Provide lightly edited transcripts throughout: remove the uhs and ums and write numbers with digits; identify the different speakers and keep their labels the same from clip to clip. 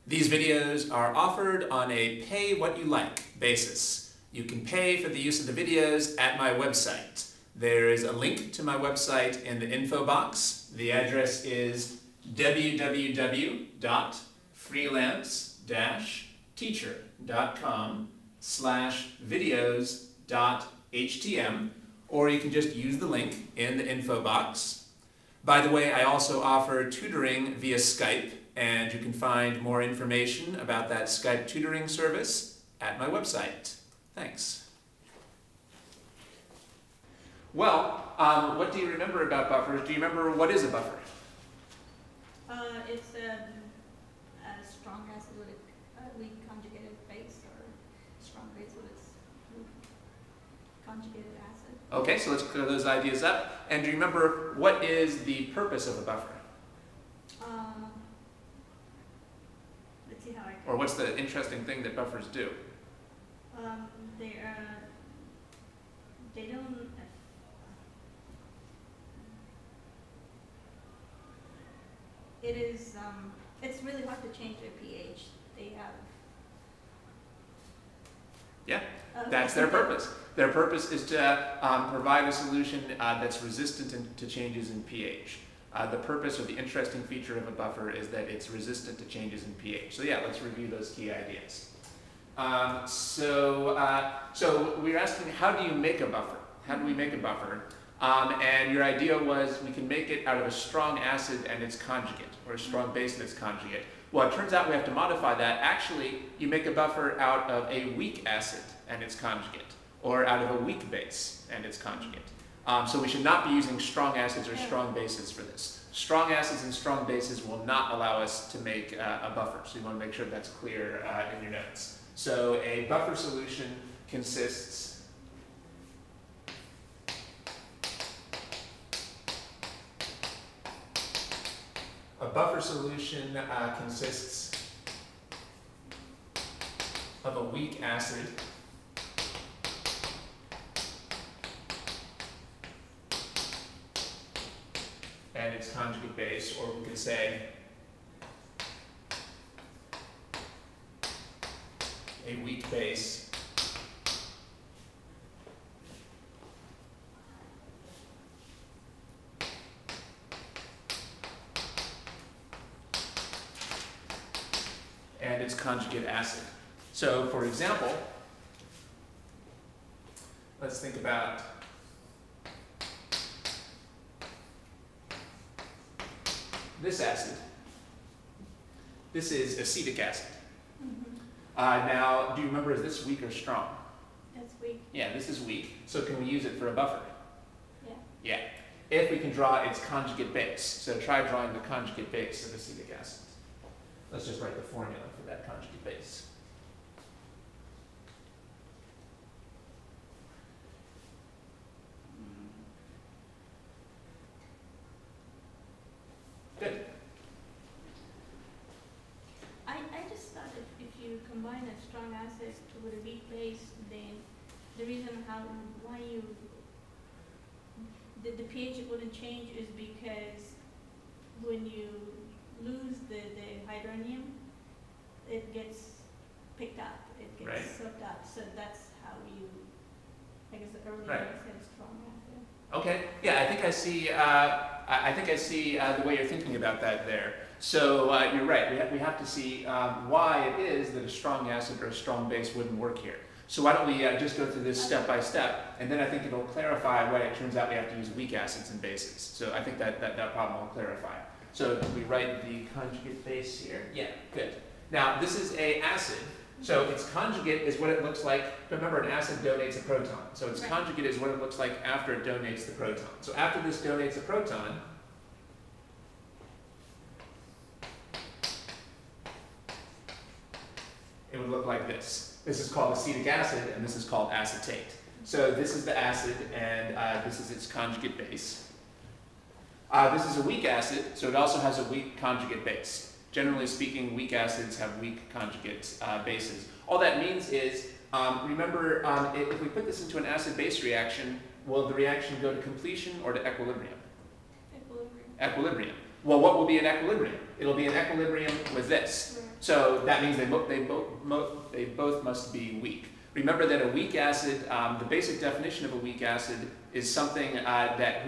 Speaker 1: These videos are offered on a pay-what-you-like basis. You can pay for the use of the videos at my website. There is a link to my website in the info box. The address is www.freelance-teacher.com/videos.htm, or you can just use the link in the info box. By the way, I also offer tutoring via Skype, and you can find more information about that Skype tutoring service at my website. Thanks. Well, what do you remember about buffers? Do you remember what is a buffer?
Speaker 2: It's a strong acid with a weak conjugated base, or strong base with its weak conjugated acid.
Speaker 1: Okay, so let's clear those ideas up. And do you remember what is the purpose of a buffer?
Speaker 2: Let's see how I can.
Speaker 1: Or what's the interesting thing that buffers do?
Speaker 2: They don't. It is. It's really hard to change their pH. They have.
Speaker 1: Yeah, that's their purpose. Their purpose is to provide a solution that's resistant to changes in pH. The purpose or the interesting feature of a buffer is that it's resistant to changes in pH. So yeah, let's review those key ideas. So we're asking, how do you make a buffer? How do we make a buffer? And your idea was we can make it out of a strong acid and its conjugate, or a strong base and its conjugate. Well, it turns out we have to modify that. Actually, you make a buffer out of a weak acid and its conjugate, or out of a weak base and its conjugate. So we should not be using strong acids or strong bases for this. Strong acids and strong bases will not allow us to make a buffer, so you want to make sure that's clear in your notes. So a buffer solution consists of a weak acid and its conjugate base, or we could say a weak base and its conjugate acid. So, for example, let's think about this acid. This is acetic acid. Now, do you remember, is this weak or strong?
Speaker 2: That's weak.
Speaker 1: Yeah, this is weak. So can we use it for a buffer?
Speaker 2: Yeah.
Speaker 1: Yeah. If we can draw its conjugate base. So try drawing the conjugate base of acetic acid. Let's just write the formula for that conjugate base. Good.
Speaker 2: I just thought if you combine a strong acid with a weak base, then the reason why the pH wouldn't change is because when you lose the hydronium, it gets picked up, it gets soaked up. So that's how you, I guess earlier I said strong acid.
Speaker 1: Okay, yeah, I think I see the way you're thinking about that there. So you're right, we have to see why it is that a strong acid or a strong base wouldn't work here. So why don't we just go through this step by step, and then I think it'll clarify why it turns out we have to use weak acids and bases. So I think that problem will clarify. So we write the conjugate base here. Yeah, good. Now this is an acid. So its conjugate is what it looks like. Remember, an acid donates a proton. So its conjugate is what it looks like after it donates the proton. So after this donates a proton, it would look like this. This is called acetic acid, and this is called acetate. So this is the acid, and this is its conjugate base. This is a weak acid, so it also has a weak conjugate base. Generally speaking, weak acids have weak conjugate bases. All that means is, remember, if we put this into an acid-base reaction, will the reaction go to completion or to equilibrium?
Speaker 2: Equilibrium.
Speaker 1: Equilibrium. Well, what will be an equilibrium? It'll be an equilibrium with this. So that means they both must be weak. Remember that a weak acid, the basic definition of a weak acid is something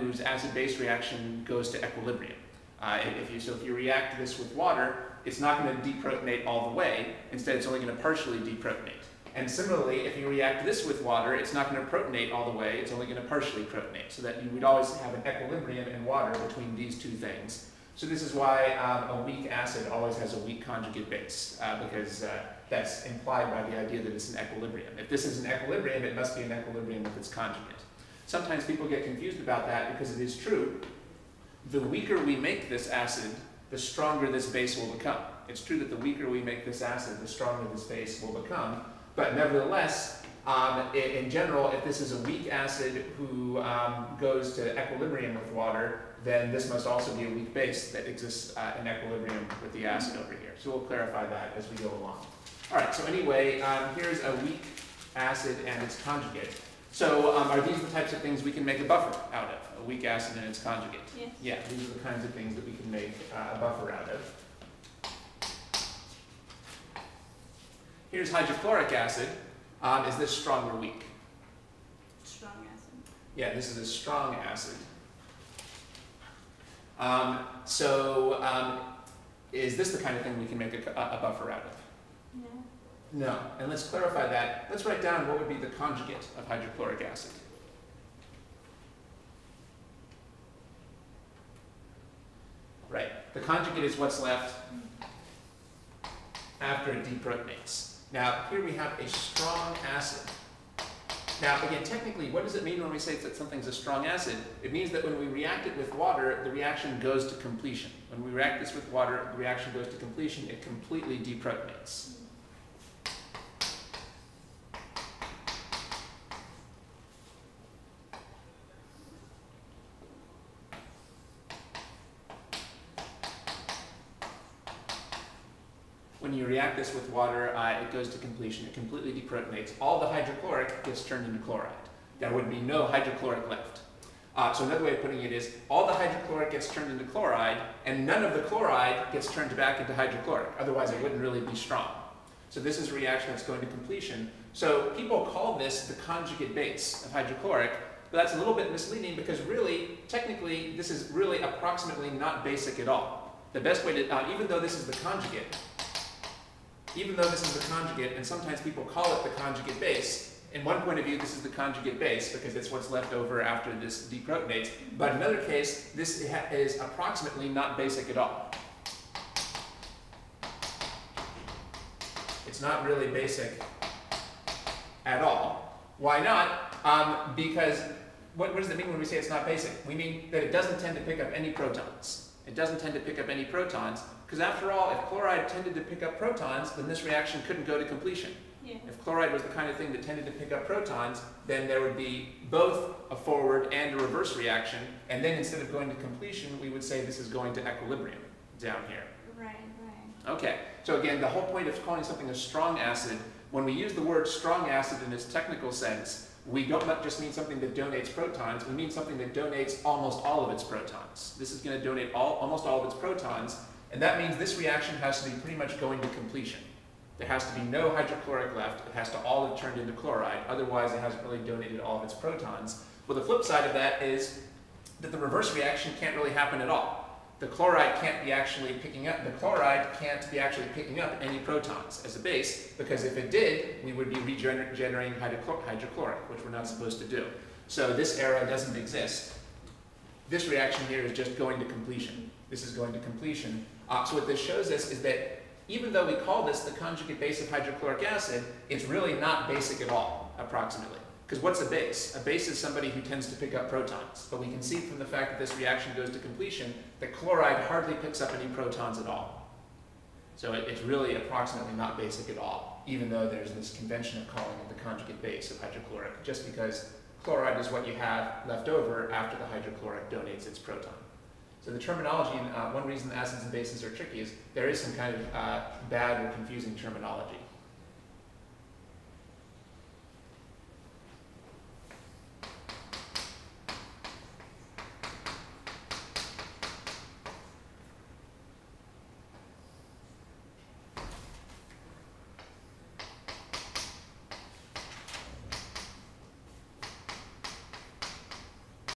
Speaker 1: whose acid-base reaction goes to equilibrium. If you react this with water, it's not going to deprotonate all the way. Instead, it's only going to partially deprotonate. And similarly, if you react this with water, it's not going to protonate all the way. It's only going to partially protonate. So that you would always have an equilibrium in water between these two things. So this is why a weak acid always has a weak conjugate base, because that's implied by the idea that it's an equilibrium. If this is an equilibrium, it must be an equilibrium with its conjugate. Sometimes people get confused about that because it is true. The weaker we make this acid, the stronger this base will become. It's true that the weaker we make this acid, the stronger this base will become. But nevertheless, in general, if this is a weak acid who goes to equilibrium with water, then this must also be a weak base that exists in equilibrium with the acid over here. So we'll clarify that as we go along. All right, so anyway, here's a weak acid and its conjugate. So are these the types of things we can make a buffer out of? A weak acid and its conjugate? Yes. Yeah, these are the kinds of things that we can make a buffer out of. Here's hydrochloric acid. Is this strong or weak?
Speaker 2: Strong acid.
Speaker 1: Yeah, this is a strong acid. Is this the kind of thing we can make a buffer out of? No. No. And let's clarify that. Let's write down what would be the conjugate of hydrochloric acid. Right. The conjugate is what's left after it deprotonates. Now, here we have a strong acid. Now, again, technically, what does it mean when we say that something's a strong acid? It means that when we react it with water, the reaction goes to completion. When we react this with water, the reaction goes to completion. It completely deprotonates. When you react this with water, it goes to completion. It completely deprotonates. All the hydrochloric gets turned into chloride. There would be no hydrochloric left. So another way of putting it is, all the hydrochloric gets turned into chloride, and none of the chloride gets turned back into hydrochloric. Otherwise, it wouldn't really be strong. So this is a reaction that's going to completion. So people call this the conjugate base of hydrochloric, but that's a little bit misleading because really, technically, this is really approximately not basic at all. The best way to, even though this is the conjugate, and sometimes people call it the conjugate base, in one point of view, this is the conjugate base because it's what's left over after this deprotonates. But in another case, this is approximately not basic at all. It's not really basic at all. Why not? Because what does it mean when we say it's not basic? We mean that it doesn't tend to pick up any protons. It doesn't tend to pick up any protons. Because after all, if chloride tended to pick up protons, then this reaction couldn't go to completion. Yeah. If chloride was the kind of thing that tended to pick up protons, then there would be both a forward and a reverse reaction, and then instead of going to completion, we would say this is going to equilibrium down here.
Speaker 2: Right.
Speaker 1: Okay, so again, the whole point of calling something a strong acid, when we use the word strong acid in its technical sense, we don't just mean something that donates protons, we mean something that donates almost all of its protons. This is going to donate almost all of its protons, and that means this reaction has to be pretty much going to completion. There has to be no hydrochloric left. It has to all have turned into chloride. Otherwise, it hasn't really donated all of its protons. Well, the flip side of that is that the reverse reaction can't really happen at all. The chloride can't be actually picking up any protons as a base, because if it did, we would be regenerating hydrochloric, which we're not supposed to do. So this arrow doesn't exist. This reaction here is just going to completion. This is going to completion. So what this shows us is that even though we call this the conjugate base of hydrochloric acid, it's really not basic at all, approximately. Because what's a base? A base is somebody who tends to pick up protons. But we can see from the fact that this reaction goes to completion that chloride hardly picks up any protons at all. So it's really approximately not basic at all, even though there's this convention of calling it the conjugate base of hydrochloric, just because chloride is what you have left over after the hydrochloric donates its proton. So the terminology, one reason acids and bases are tricky is there is some kind of bad or confusing terminology.